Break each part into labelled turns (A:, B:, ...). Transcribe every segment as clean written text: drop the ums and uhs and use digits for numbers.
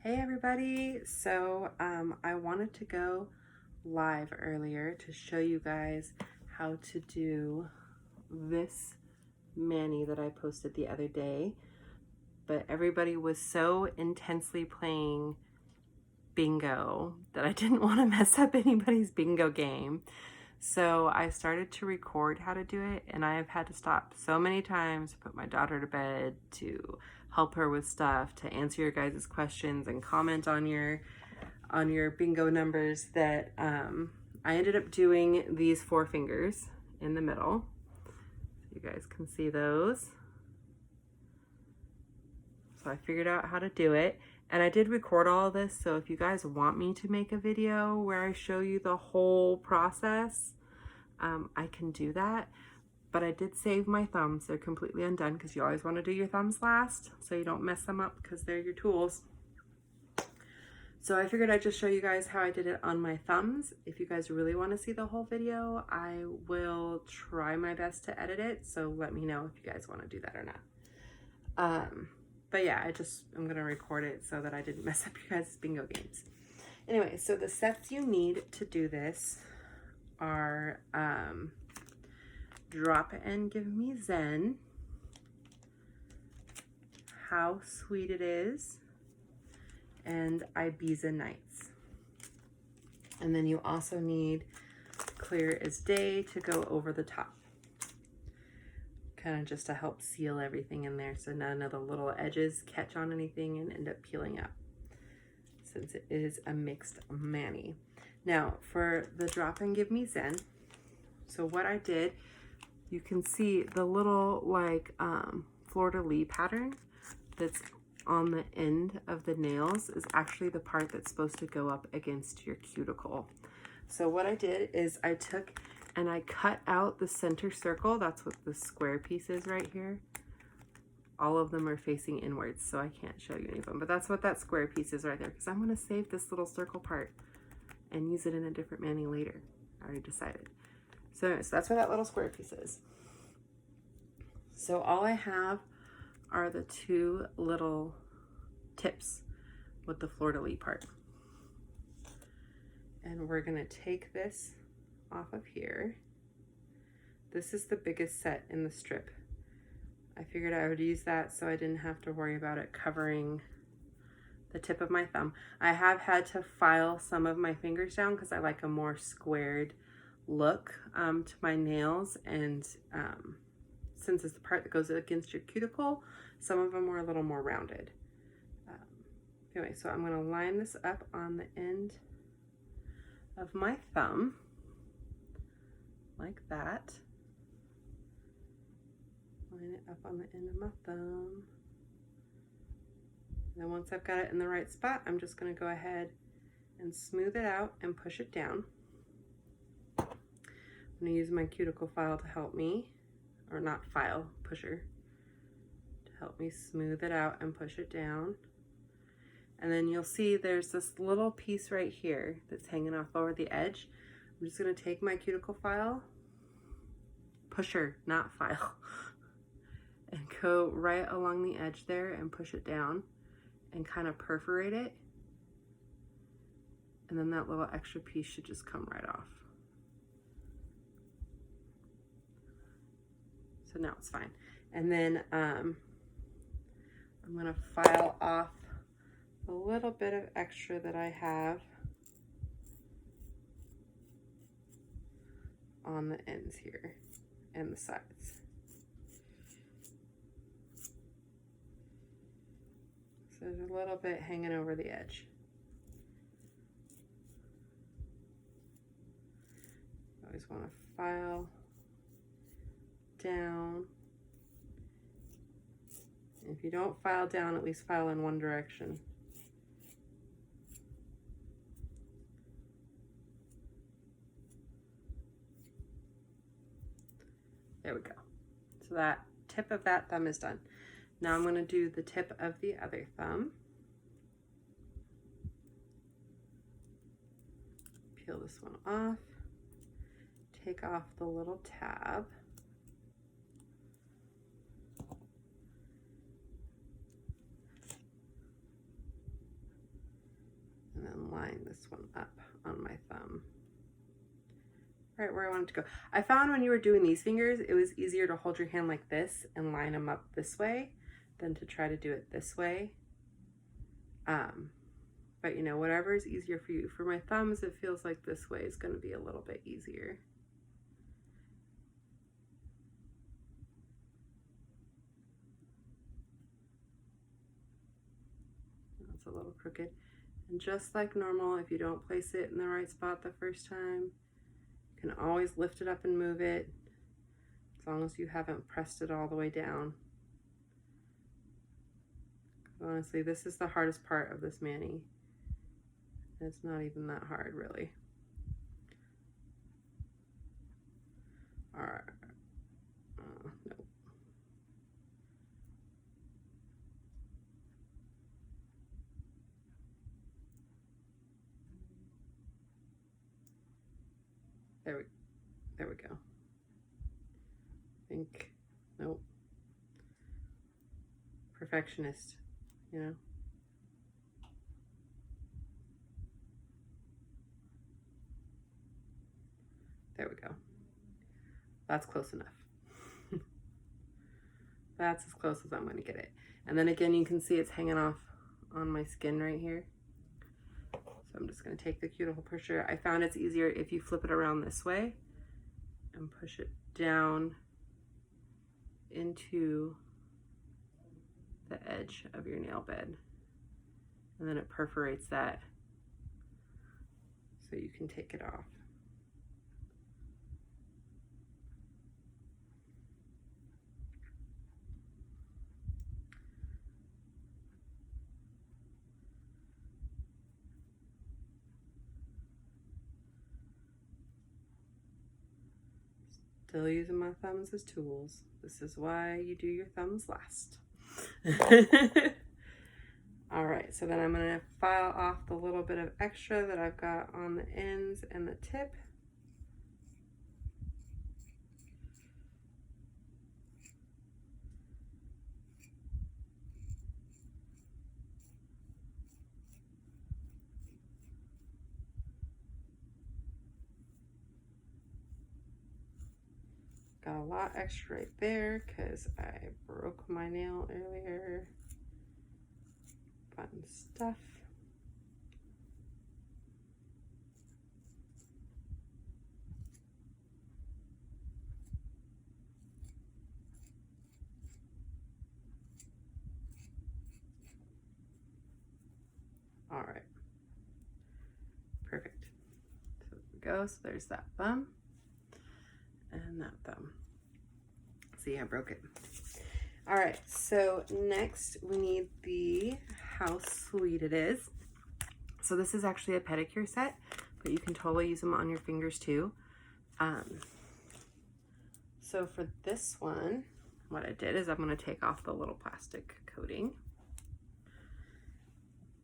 A: Hey everybody, so I wanted to go live earlier to show you guys how to do this mani that I posted the other day, but everybody was so intensely playing bingo that I didn't want to mess up anybody's bingo game. So I started to record how to do it, and I have had to stop so many times to put my daughter to bed, to help her with stuff, to answer your guys' questions and comment on your bingo numbers that I ended up doing these 4 fingers in the middle. You guys can see those. So I figured out how to do it. And I did record all of this, so if you guys want me to make a video where I show you the whole process, I can do that. But I did save my thumbs. They're completely undone because you always want to do your thumbs last so you don't mess them up because they're your tools. So I figured I'd just show you guys how I did it on my thumbs. If you guys really want to see the whole video, I will try my best to edit it. So let me know if you guys want to do that or not. But yeah, I'm gonna record it so that I didn't mess up your guys' bingo games. Anyway, so the sets you need to do this are Drop It and Give Me Zen, How Sweet It Is, and Ibiza Nights. And then you also need Clear as Day to go over the top. Kind of just to help seal everything in there so none of the little edges catch on anything and end up peeling up, since it is a mixed mani. Now for the Drop and Give Me Zen, so what I did, you can see the little like fleur-de-lis pattern that's on the end of the nails is actually the part that's supposed to go up against your cuticle. So what I did is I took and I cut out the center circle. That's what the square piece is right here. All of them are facing inwards, so I can't show you any of them, but that's what that square piece is right there, because I'm gonna save this little circle part and use it in a different mani later. I already decided. So that's what that little square piece is. So all I have are the 2 little tips with the fleur-de-lis part. And we're gonna take this off of here. This is the biggest set in the strip. I figured I would use that so I didn't have to worry about it covering the tip of my thumb. I have had to file some of my fingers down because I like a more squared look to my nails, and since it's the part that goes against your cuticle, some of them were a little more rounded. Anyway, so I'm going to line this up on the end of my thumb like that. Line it up on the end of my thumb. And then once I've got it in the right spot, I'm just going to go ahead and smooth it out and push it down. I'm going to use my cuticle file to help me, or not file, pusher, to help me smooth it out and push it down. And then you'll see there's this little piece right here that's hanging off over the edge. I'm just going to take my cuticle file, pusher, not file, and go right along the edge there and push it down and kind of perforate it. And then that little extra piece should just come right off. So now it's fine. And then I'm gonna file off a little bit of extra that I have on the ends here and the sides. So there's a little bit hanging over the edge. Always want to file down. If you don't file down, at least file in one direction. There we go. So that tip of that thumb is done. Now I'm going to do the tip of the other thumb. Peel this one off. Take off the little tab. line this one up on my thumb. Right where I want it to go. I found when you were doing these fingers, it was easier to hold your hand like this and line them up this way than to try to do it this way. But you know, whatever is easier for you. For my thumbs, it feels like this way is going to be a little bit easier. That's a little crooked. And just like normal, if you don't place it in the right spot the first time, you can always lift it up and move it, as long as you haven't pressed it all the way down. Honestly, this is the hardest part of this mani. It's not even that hard, really. All right. Nope. There we go. I think, nope. Perfectionist, you know. There we go. That's close enough. That's as close as I'm going to get it. And then again, you can see it's hanging off on my skin right here. So I'm just going to take the cuticle pusher. I found it's easier if you flip it around this way and push it down into the edge of your nail bed. And then it perforates that so you can take it off. Still using my thumbs as tools. This is why you do your thumbs last. All right, so then I'm gonna file off the little bit of extra that I've got on the ends and the tip. Got a lot extra right there because I broke my nail earlier. Fun stuff. All right. Perfect. So there we go. So there's that thumb. And that thumb. See, I broke it. All right, so next we need the How Sweet It Is. So this is actually a pedicure set, but you can totally use them on your fingers too. So for this one, what I did is I'm going to take off the little plastic coating.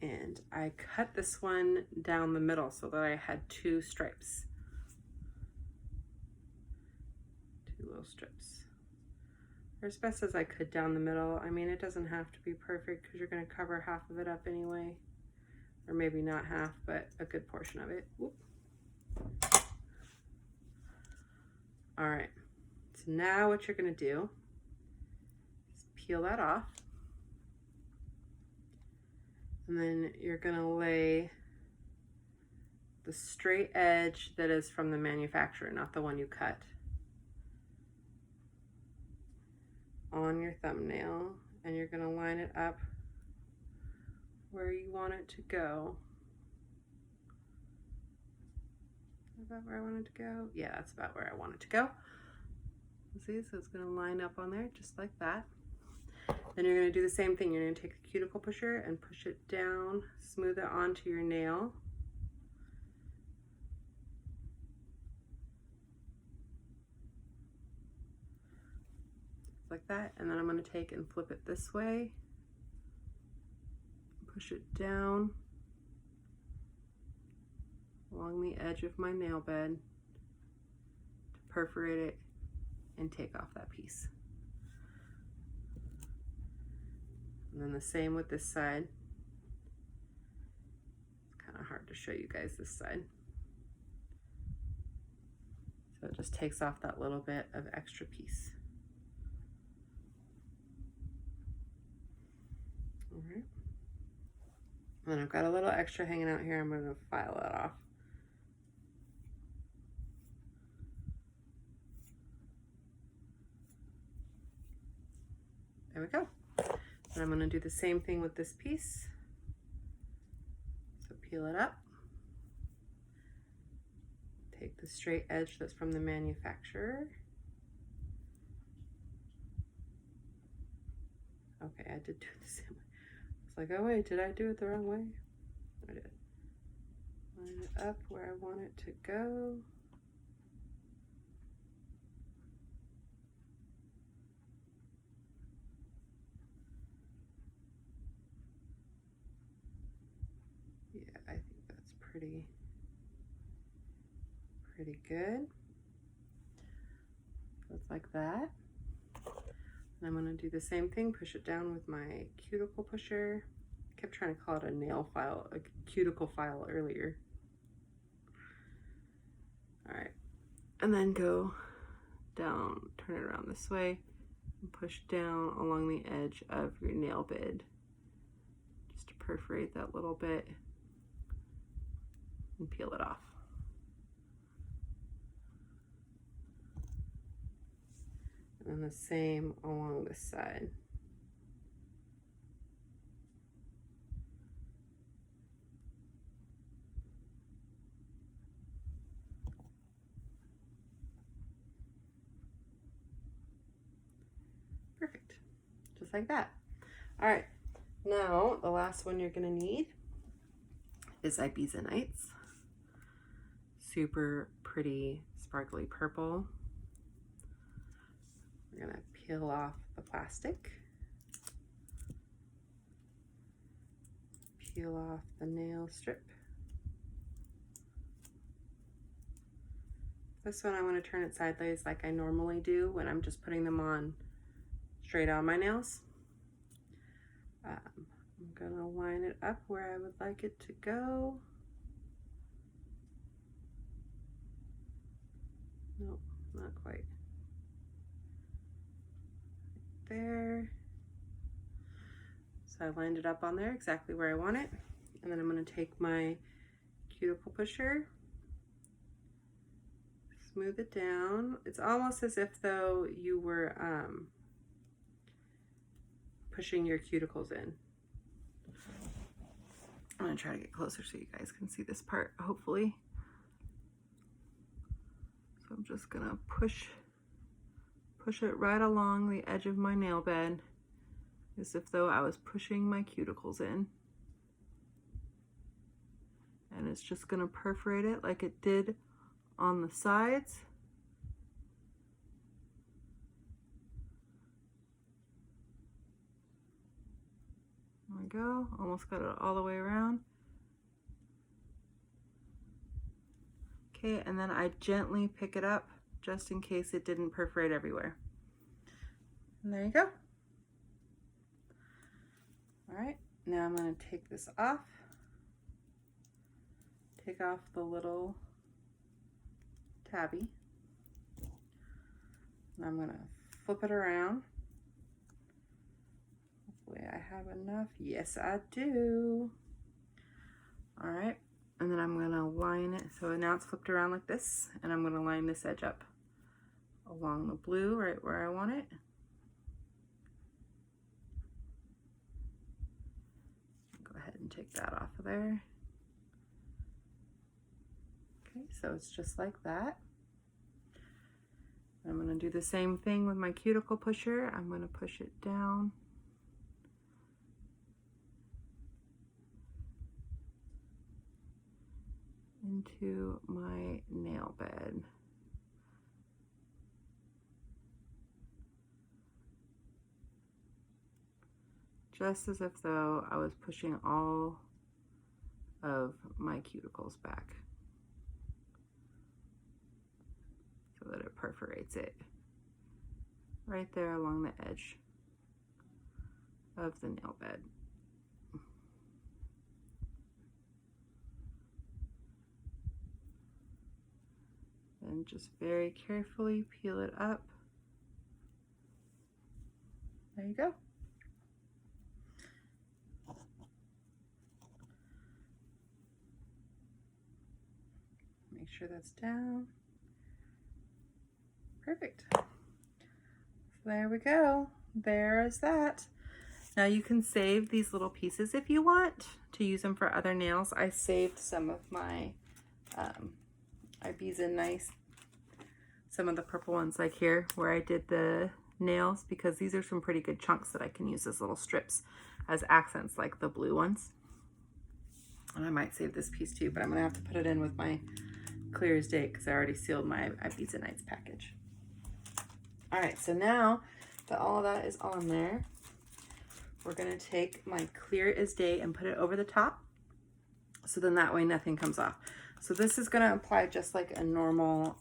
A: And I cut this one down the middle so that I had two stripes. Little strips, or as best as I could down the middle. I mean, it doesn't have to be perfect because you're going to cover half of it up anyway, or maybe not half, but a good portion of it. Whoop. All right, so now what you're going to do is peel that off, and then you're going to lay the straight edge that is from the manufacturer, not the one you cut, on your thumbnail, and you're going to line it up where you want it to go. Is that where I want it to go? Yeah, that's about where I want it to go. See, so it's going to line up on there just like that. Then you're going to do the same thing. You're going to take the cuticle pusher and push it down, smooth it onto your nail. Like that, and then I'm going to take and flip it this way, push it down along the edge of my nail bed to perforate it and take off that piece. And then the same with this side. kind of hard to show you guys this side. So it just takes off that little bit of extra piece. All right. And I've got a little extra hanging out here. I'm going to file that off. There we go. And I'm going to do the same thing with this piece. So peel it up. Take the straight edge that's from the manufacturer. Okay, I did do the same way. It's like, oh wait, did I do it the wrong way? I did. Line it up where I want it to go. Yeah, I think that's pretty good. So it's like that. And I'm going to do the same thing, push it down with my cuticle pusher. I kept trying to call it a nail file, a cuticle file earlier. All right, and then go down, turn it around this way, and push down along the edge of your nail bed, just to perforate that little bit and peel it off. And then the same along this side. Perfect, just like that. All right, now the last one you're gonna need is Ibiza Nights. Super pretty, sparkly purple. We're gonna peel off the plastic, peel off the nail strip. This one I want to turn it sideways like I normally do when I'm just putting them on straight on my nails. I'm gonna line it up where I would like it to go. Nope, not quite. There. So I lined it up on there exactly where I want it. And then I'm going to take my cuticle pusher, smooth it down. It's almost as if though you were pushing your cuticles in. I'm going to try to get closer so you guys can see this part, hopefully. So I'm just going to push it right along the edge of my nail bed, as if though I was pushing my cuticles in. And it's just gonna perforate it like it did on the sides. There we go, almost got it all the way around. Okay, and then I gently pick it up just in case it didn't perforate everywhere. And there you go. All right, now I'm going to take this off. Take off the little tabby. And I'm going to flip it around. Hopefully I have enough. Yes, I do. All right, and then I'm going to line it. So now it's flipped around like this, and I'm going to line this edge up along the blue right where I want it. Go ahead and take that off of there. Okay, so it's just like that. I'm going to do the same thing with my cuticle pusher. I'm going to push it down. Into my nail bed. Just as if though I was pushing all of my cuticles back so that it perforates it right there along the edge of the nail bed. And just very carefully peel it up. There you go. Make sure that's down. Perfect. So there we go. There is that. Now you can save these little pieces if you want to use them for other nails. I saved some of my Ibiza Nice, some of the purple ones like here where I did the nails, because these are some pretty good chunks that I can use as little strips as accents like the blue ones. And I might save this piece too, but I'm gonna have to put it in with my Clear as Day because I already sealed my Ibiza Nights package. All right, so now that all of that is on there, we're gonna take my Clear as Day and put it over the top, so then that way nothing comes off. So this is gonna apply just like a normal,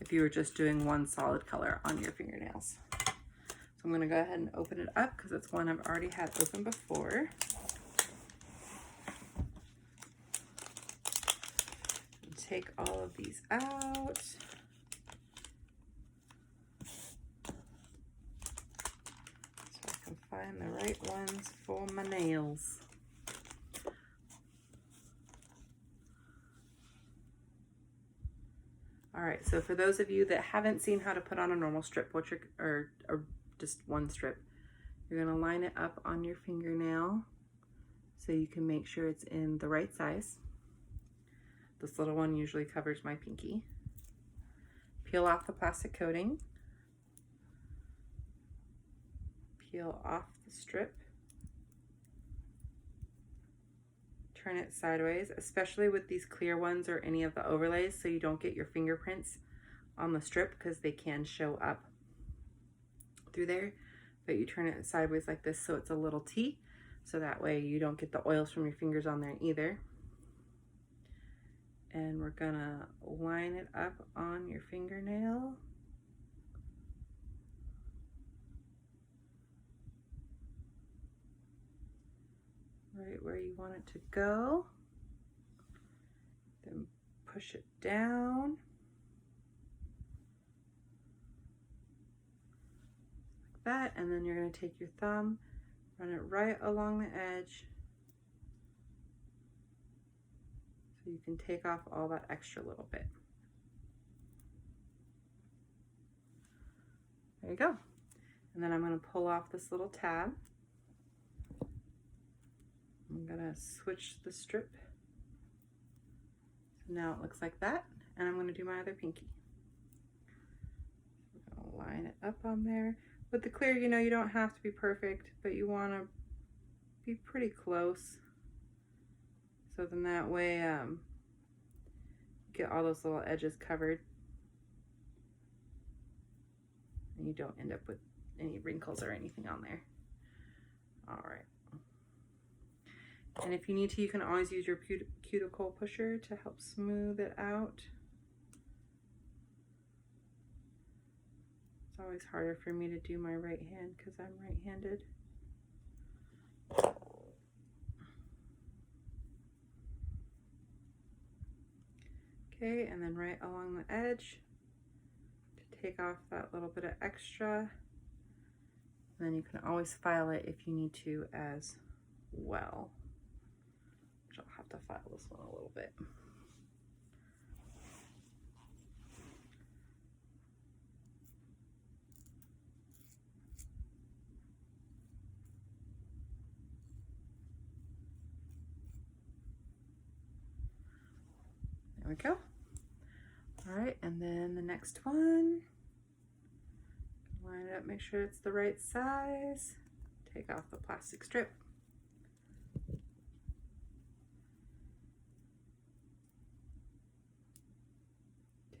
A: if you were just doing one solid color on your fingernails. So I'm gonna go ahead and open it up because it's one I've already had open before. And take all of these out. So I can find the right ones for my nails. All right, so for those of you that haven't seen how to put on a normal strip, or just one strip, you're gonna line it up on your fingernail so you can make sure it's in the right size. This little one usually covers my pinky. Peel off the plastic coating. Peel off the strip. Turn it sideways, especially with these clear ones or any of the overlays, so you don't get your fingerprints on the strip because they can show up through there. But you turn it sideways like this so it's a little T, so that way you don't get the oils from your fingers on there either. And we're gonna line it up on your fingernail. Right where you want it to go. Then push it down. Like that, and then you're going to take your thumb, run it right along the edge so you can take off all that extra little bit. There you go. And then I'm going to pull off this little tab. I'm gonna switch the strip. So now it looks like that, and I'm gonna do my other pinky. I'm gonna line it up on there. With the clear, you know, you don't have to be perfect, but you wanna be pretty close. So then that way, you get all those little edges covered. And you don't end up with any wrinkles or anything on there. All right. And if you need to, you can always use your cuticle pusher to help smooth it out. It's always harder for me to do my right hand because I'm right-handed. Okay, and then right along the edge to take off that little bit of extra. And then you can always file it if you need to as well. I'll have to file this one a little bit. There we go. All right, and then the next one, line it up, make sure it's the right size. Take off the plastic strip.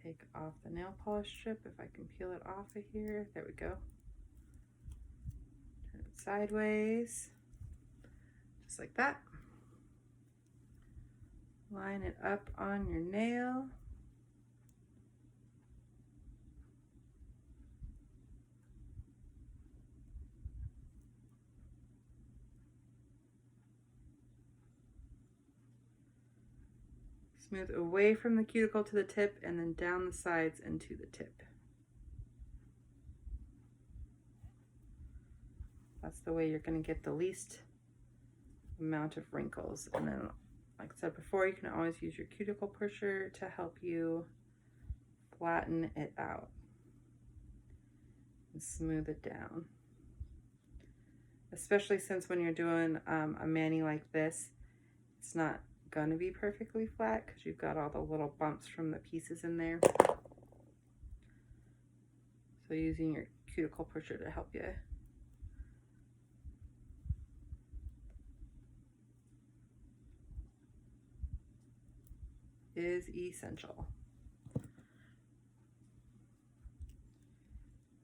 A: Take off the nail polish strip, if I can peel it off of here. There we go. Turn it sideways, just like that. Line it up on your nail. Smooth away from the cuticle to the tip and then down the sides into the tip. That's the way you're going to get the least amount of wrinkles. And then, like I said before, you can always use your cuticle pusher to help you flatten it out and smooth it down. Especially since when you're doing a mani like this, it's not going to be perfectly flat because you've got all the little bumps from the pieces in there. So using your cuticle pusher to help you. Is essential.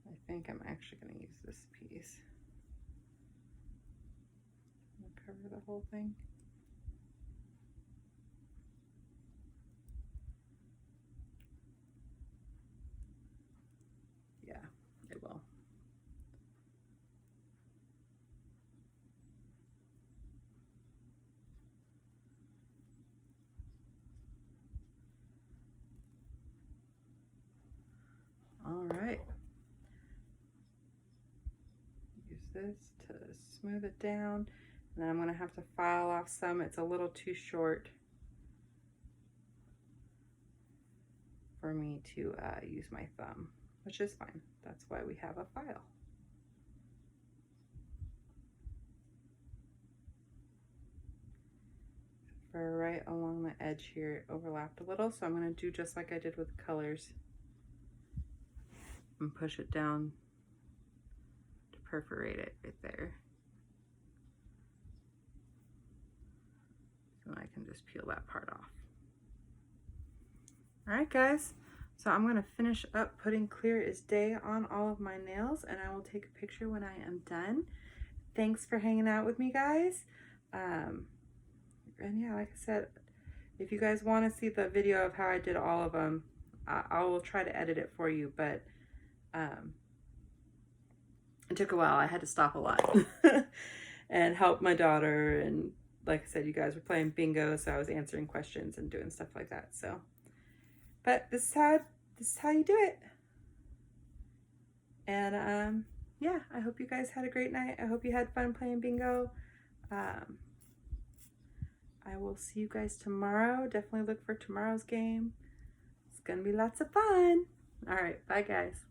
A: I think I'm actually going to use this piece. I'm going to cover the whole thing. Yeah, it will. All right. Use this to smooth it down. And then I'm going to have to file off some. It's a little too short for me to use my thumb, which is fine. That's why we have a file. For right along the edge here, it overlapped a little, so I'm going to do just like I did with colors and push it down to perforate it right there. So I can just peel that part off. All right, guys. So I'm going to finish up putting Clear as Day on all of my nails, and I will take a picture when I am done. Thanks for hanging out with me, guys. And yeah, like I said, if you guys want to see the video of how I did all of them, I will try to edit it for you, but it took a while. I had to stop a lot and help my daughter, and like I said, you guys were playing bingo, so I was answering questions and doing stuff like that. So, but this is how you do it. And yeah, I hope you guys had a great night. I hope you had fun playing bingo. I will see you guys tomorrow. Definitely look for tomorrow's game. It's gonna be lots of fun. All right, bye guys.